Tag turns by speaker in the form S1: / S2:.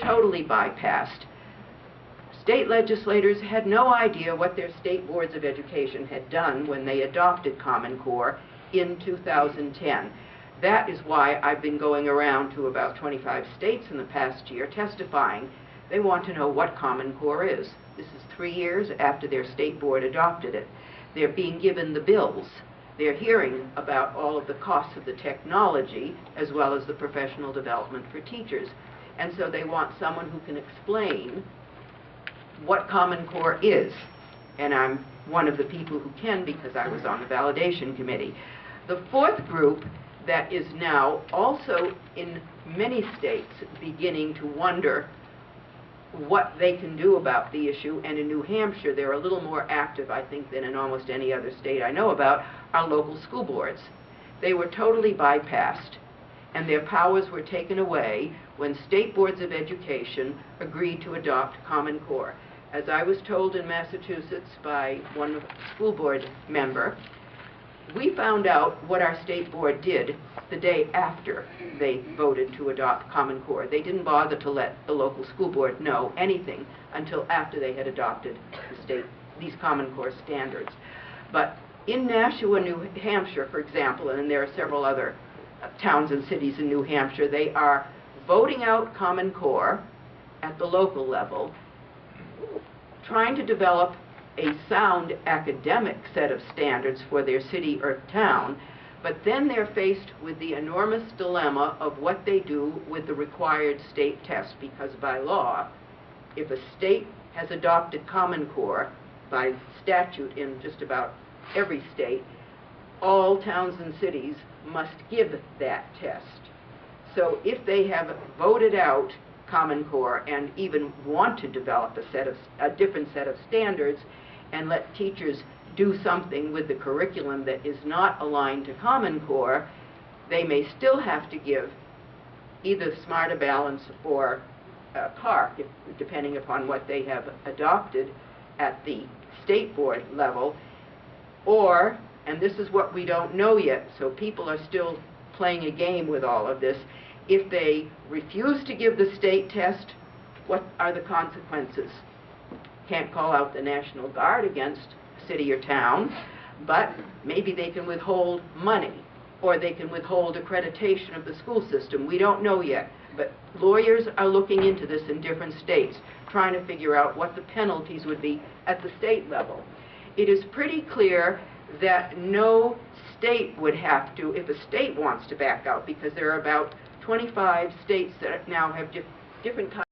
S1: totally bypassed. State legislators had no idea what their state boards of education had done when they adopted Common Core in 2010. That is why I've been going around to about 25 states in the past year testifying. They want to know what Common Core is. This is 3 years after their state board adopted it. They're being given the bills. They're hearing about all of the costs of the technology as well as the professional development for teachers. And so they want someone who can explain what Common Core is. And I'm one of the people who can because I was on the validation committee. The fourth group that is now also in many states beginning to wonder what they can do about the issue, and in New Hampshire they're a little more active, I think, than in almost any other state I know about, are local school boards. They were totally bypassed, and their powers were taken away when state boards of education agreed to adopt Common Core. As I was told in Massachusetts by one school board member, we found out what our state board did the day after they voted to adopt Common Core. They didn't bother to let the local school board know anything until after they had adopted these Common Core standards. But in Nashua, New Hampshire, for example, and there are several other towns and cities in New Hampshire, they are voting out Common Core at the local level, trying to develop a sound academic set of standards for their city or town, but then they're faced with the enormous dilemma of what they do with the required state test, because by law, if a state has adopted Common Core by statute in just about every state, all towns and cities must give that test. So if they have voted out Common Core and even want to develop a different set of standards and let teachers do something with the curriculum that is not aligned to Common Core, they may still have to give either Smarter Balance or PARC, depending upon what they have adopted at the state board level, or, and this is what we don't know yet, so people are still playing a game with all of this, if they refuse to give the state test, what are the consequences? Can't call out the National Guard against a city or town, but maybe they can withhold money, or they can withhold accreditation of the school system. We don't know yet, but lawyers are looking into this in different states, trying to figure out what the penalties would be at the state level. It is pretty clear that no state would have to, if a state wants to back out, because there are about 25 states that now have different kinds